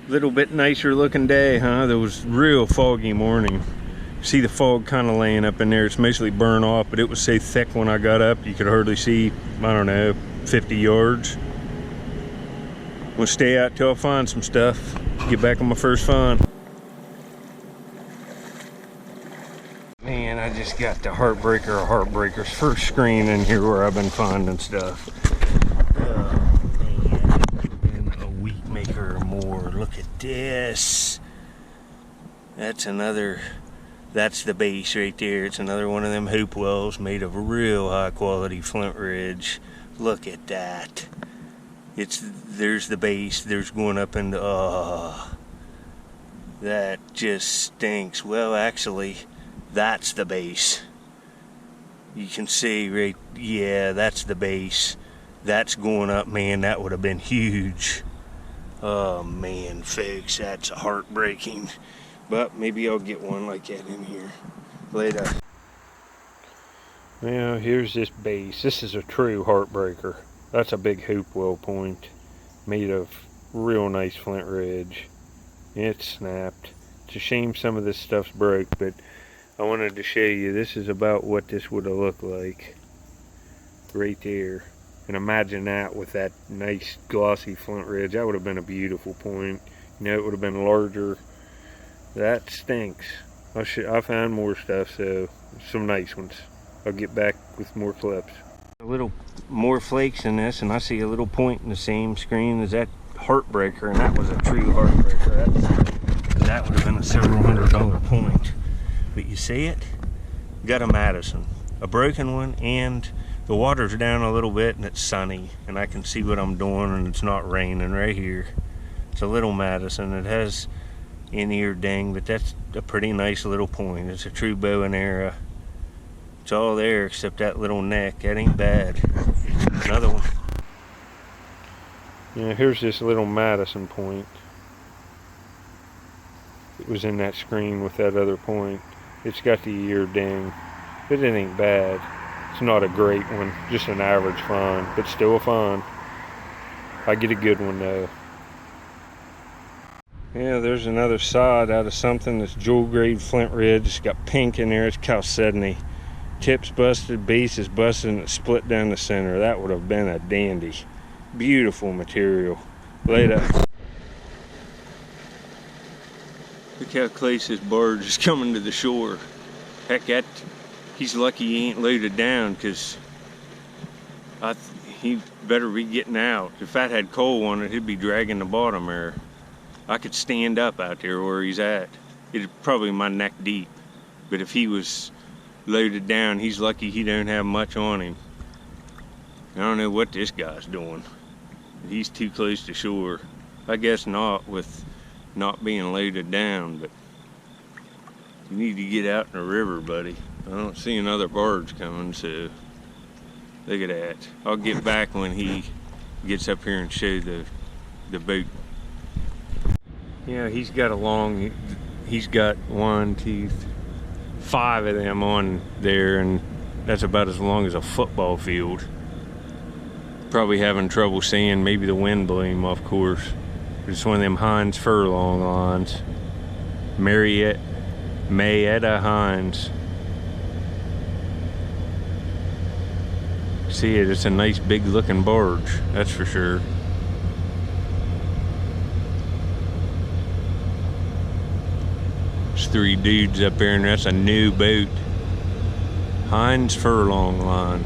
Little bit nicer looking day, huh? There was real foggy morning. See the fog kind of laying up in there. It's mostly burned off, but it was so thick when I got up you could hardly see, I don't know, 50 yards. We'll stay out till I find some stuff. Get back on my first find. Man, I just got the Heartbreaker of Heartbreakers first screen in here where I've been finding stuff. Been a week maker or more. Look at this. That's the base right there. It's another one of them hoop wells made of real high quality flint ridge. Look at that. There's the base. There's going up into, that just stinks. Well, actually, that's the base. You can see right, yeah, that's the base. That's going up, man, that would have been huge. Oh man, folks, that's heartbreaking. But maybe I'll get one like that in here later. Now, here's this base. This is a true Heartbreaker. That's a big hoop well point made of real nice flint ridge. It snapped. It's a shame some of this stuff's broke, but I wanted to show you, this is about what this would have looked like right there. And imagine that with that nice glossy flint ridge. That would have been a beautiful point. You know, it would have been larger. That stinks. I found more stuff, so some nice ones. I'll get back with more clips. A little more flakes in this, and I see a little point in the same screen as that Heartbreaker, and that was a true Heartbreaker. That would have been a several $100 point. But you see it? Got a Madison, a broken one, and the water's down a little bit and it's sunny, and I can see what I'm doing, and it's not raining right here. It's a little Madison. It has an ear ding, but that's a pretty nice little point. It's a true bow and arrow. It's all there except that little neck. That ain't bad. Another one. Yeah, here's this little Madison point. It was in that screen with that other point. It's got the ear ding, but it ain't bad. It's not a great one, just an average find, but still a find. I get a good one though. Yeah, there's another side out of something that's jewel grade flint ridge. It's got pink in there. It's chalcedony. Tips busted, base is busted, and it's split down the center. That would have been a dandy. Beautiful material. Later. Look how close this barge is coming to the shore. Heck, he's lucky he ain't loaded down, because he better be getting out. If that had coal on it, he'd be dragging the bottom there. I could stand up out there where he's at. It's probably my neck deep. But if he was loaded down, he's lucky he don't have much on him. I don't know what this guy's doing. He's too close to shore. I guess not, with not being loaded down, but you need to get out in the river, buddy. I don't see another barge coming, so look at that. I'll get back when he gets up here and show the boat. Yeah, he's got 1, 2, 5 of them on there, and that's about as long as a football field. Probably having trouble seeing, maybe the wind blew him off course. It's one of them Heinz furlong lines. Marietta Heinz. See it, it's a nice big looking barge, that's for sure. There's 3 dudes up there, and that's a new boat. Heinz furlong line.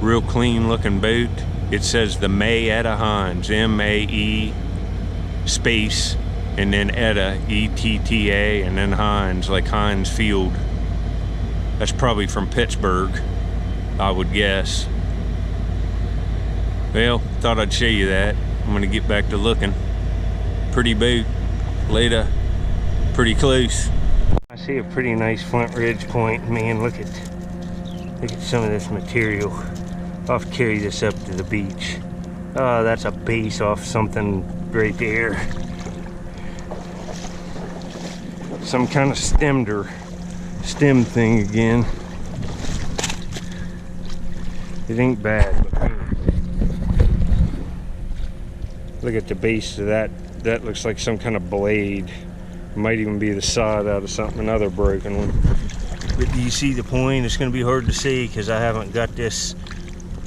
Real clean looking boat. It says the Marietta Heinz, M-A-E space, and then Etta, E-T-T-A, and then Heinz, like Heinz Field. That's probably from Pittsburgh, I would guess. Well, thought I'd show you that. I'm gonna get back to looking. Pretty boat. Later. Pretty close. I see a pretty nice flint ridge point. Man, look at some of this material. I'll have to carry this up to the beach. Oh, that's a base off something right there. Some kind of stem thing again. It ain't bad, but Look at the base of that. That looks like some kind of blade. Might even be the side out of something, another broken one. But do you see the point? It's going to be hard to see because I haven't got this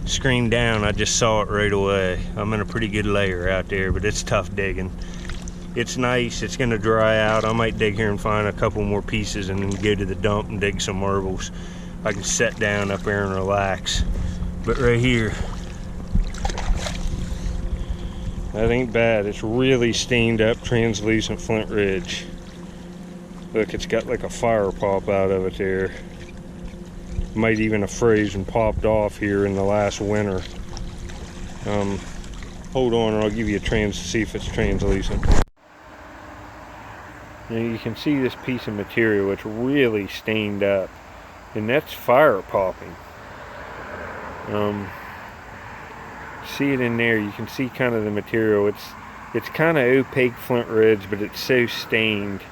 screen down. I just saw it right away. I'm in a pretty good layer out there, but it's tough digging. It's nice. It's going to dry out. I might dig here and find a couple more pieces and then go to the dump and dig some marbles. I can sit down up there and relax. But right here, that ain't bad. It's really stained up translucent flint ridge. Look, it's got like a fire pop out of it there. Might even have froze and popped off here in the last winter. Hold on, or I'll give you a see if it's translucent. Now you can see this piece of material. It's really stained up, and that's fire popping. See it in there. You can see kind of the material. It's kind of opaque flint ridge, but it's so stained.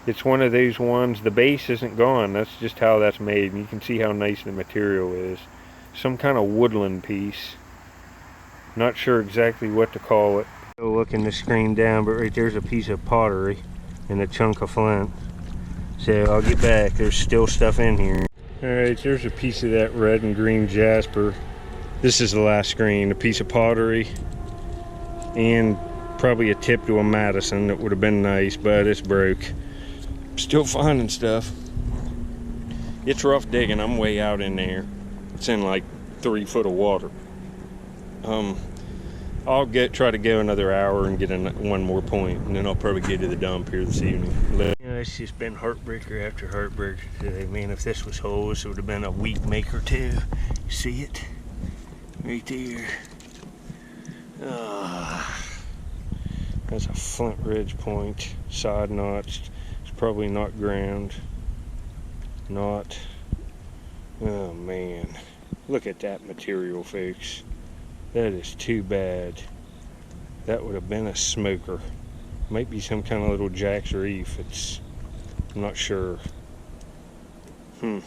It's one of those ones. The base isn't gone. That's just how that's made, and you can see how nice the material is. Some kind of woodland piece. Not sure exactly what to call it. Looking the screen down, but right there's a piece of pottery and a chunk of flint. So I'll get back. There's still stuff in here. All right, there's a piece of that red and green jasper. This is the last screen, a piece of pottery, and probably a tip to a Madison that would have been nice, but it's broke. Still finding stuff. It's rough digging. I'm way out in there. It's in like 3 foot of water. I'll try to go another hour and get one more point, and then I'll probably get to the dump here this evening. You know, it's just been heartbreaker after heartbreaker today. Man, if this was holes, it would have been a week maker too. You see it? Right there. That's a flint ridge point, side notched. It's probably not ground. Not. Oh man, look at that material, folks. That is too bad. That would have been a smoker. Might be some kind of little Jack's reef. I'm not sure. I'd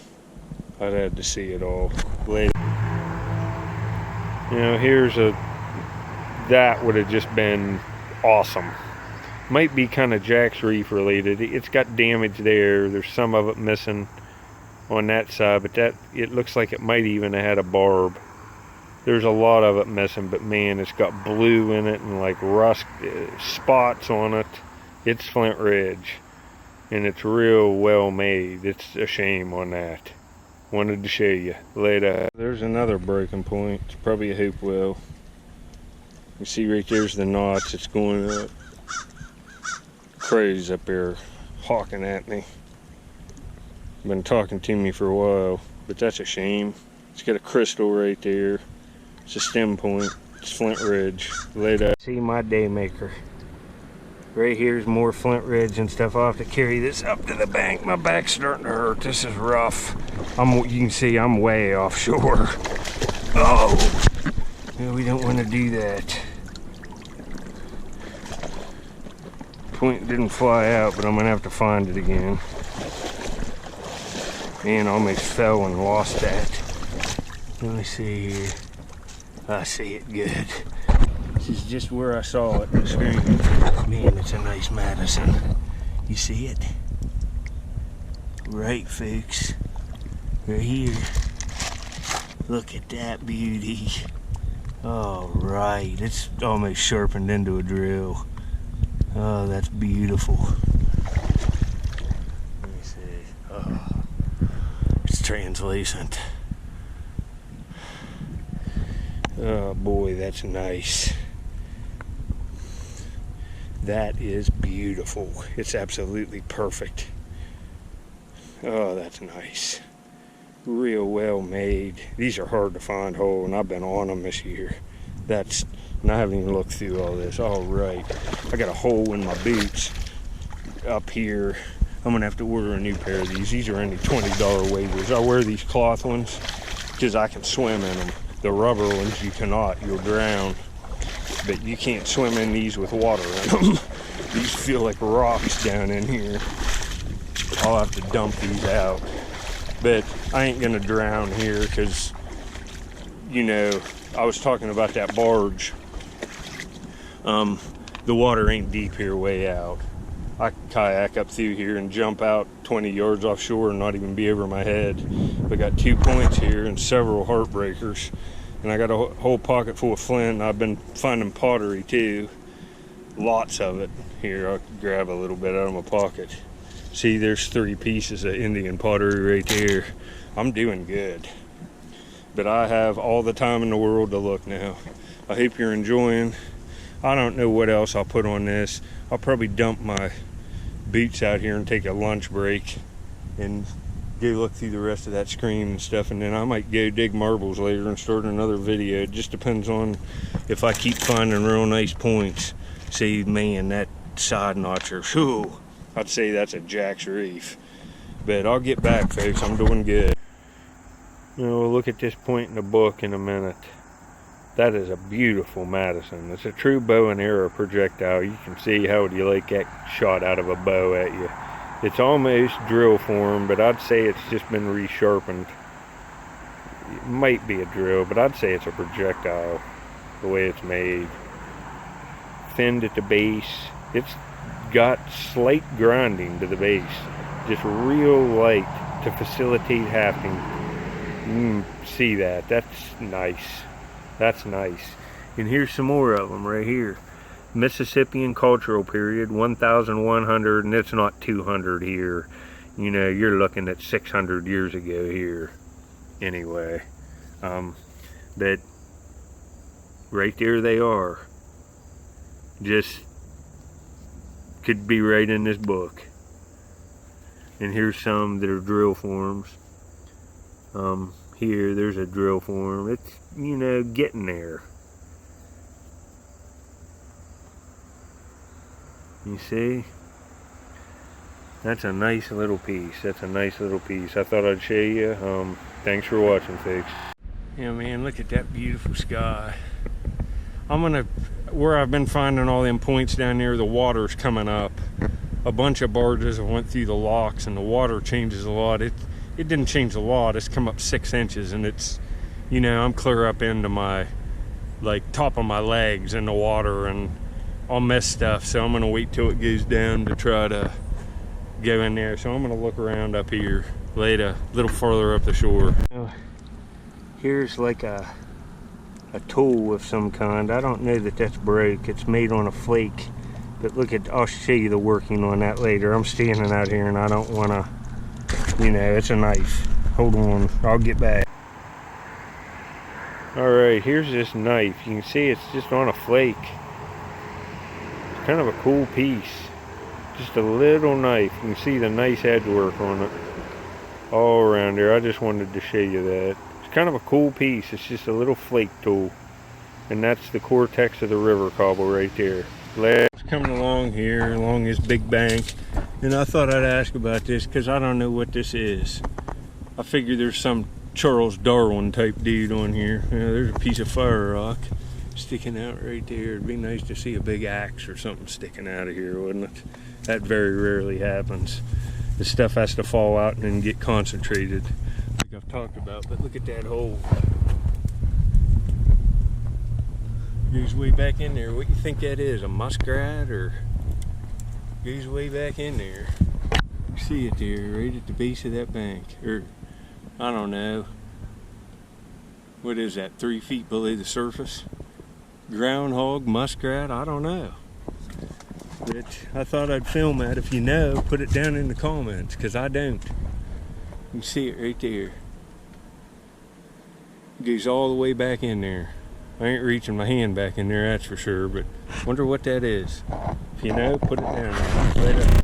have to see it all later. You know, that would have just been awesome. Might be kind of Jack's reef related. It's got damage there. There's some of it missing on that side, but it looks like it might even have had a barb. There's a lot of it missing, but man, it's got blue in it and like rust spots on it. It's flint ridge, and it's real well made. It's a shame on that. Wanted to show you later. There's another broken point. It's probably a hoop well. You see right there's the knots. It's going up. Crows up there hawking at me. Been talking to me for a while, but that's a shame. It's got a crystal right there. It's a stem point. It's flint ridge. Later. See my day maker. Right here's more flint ridge and stuff. I'll have to carry this up to the bank. My back's starting to hurt. This is rough. You can see I'm way offshore. Oh, yeah, we don't want to do that. Point didn't fly out, but I'm gonna have to find it again. Man, I almost fell and lost that. Let me see here. I see it good. This is just where I saw it on the screen. Man, it's a nice Madison. You see it? Right, folks. Right here. Look at that beauty. All right, it's almost sharpened into a drill. Oh, that's beautiful. Let me see. Oh, it's translucent. Oh boy, that's nice. That is beautiful. It's absolutely perfect. Oh, that's nice. Real well made. These are hard to find whole, and I've been on them this year. And I haven't even looked through all this. All right, I got a hole in my boots up here. I'm gonna have to order a new pair of these. These are only $20 waivers. I wear these cloth ones because I can swim in them. The rubber ones you cannot, you'll drown. But you can't swim in these with water in them. These feel like rocks down in here. I'll have to dump these out. But I ain't gonna drown here because, you know, I was talking about that barge. The water ain't deep here, way out. I kayak up through here and jump out 20 yards offshore and not even be over my head. We got 2 points here and several Heartbreakers. And I got a whole pocket full of Flint. I've been finding pottery too. Lots of it. Here, I'll grab a little bit out of my pocket. See, there's 3 pieces of Indian pottery right there. I'm doing good. But I have all the time in the world to look now. I hope you're enjoying. I don't know what else I'll put on this. I'll probably dump my boots out here and take a lunch break and go look through the rest of that screen and stuff, and then I might go dig marbles later and start another video. It just depends on if I keep finding real nice points. See, man, that side notcher, whew, I'd say that's a Jack's Reef. But I'll get back, folks. I'm doing good. You know, we'll look at this point in the book in a minute. That is a beautiful Madison. It's a true bow and arrow projectile. You can see how would you like that shot out of a bow at you. It's almost drill form, but I'd say it's just been resharpened. It might be a drill, but I'd say it's a projectile, the way it's made. Thinned at the base. It's got slight grinding to the base. Just real light to facilitate hafting. See that? That's nice. That's nice. And here's some more of them right here. Mississippian cultural period, 1,100, and it's not 200 here. You know, you're looking at 600 years ago here. Anyway, but right there they are. Just could be right in this book. And here's some that are drill forms. Here, there's a drill form. It's, you know, getting there. You see? That's a nice little piece. That's a nice little piece. I thought I'd show you. Thanks for watching, folks. Yeah, man, look at that beautiful sky. Where I've been finding all them points down there, the water's coming up. A bunch of barges have went through the locks, and the water changes a lot. It didn't change a lot. It's come up 6 inches, and it's, you know, I'm clear up into my, like, top of my legs in the water, and I'll miss stuff. So I'm gonna wait till it goes down to try to go in there. So I'm gonna look around up here, later, a little farther up the shore. Here's like a tool of some kind. I don't know that that's broke. It's made on a flake, but look at, I'll show you the working on that later. I'm standing out here and I don't wanna, you know, it's a knife. Hold on, I'll get back. All right, here's this knife. You can see it's just on a flake. It's kind of a cool piece. Just a little knife. You can see the nice edge work on it all around there. I just wanted to show you that. It's kind of a cool piece. It's just a little flake tool. And that's the cortex of the river cobble right there. It's coming along here, along this big bank. And I thought I'd ask about this because I don't know what this is. I figure there's some Charles Darwin type dude on here. You know, there's a piece of fire rock sticking out right there. It'd be nice to see a big axe or something sticking out of here, wouldn't it? That very rarely happens. The stuff has to fall out and then get concentrated, like I've talked about. But look at that hole. Goes way back in there. What do you think that is? A muskrat, or goes way back in there? You see it there, right at the base of that bank, or I don't know. What is that? 3 feet below the surface? Groundhog, muskrat, I don't know. But I thought I'd film that. If you know, put it down in the comments, because I don't. You can see it right there. It goes all the way back in there. I ain't reaching my hand back in there, that's for sure, but wonder what that is. If you know, put it down there. Later.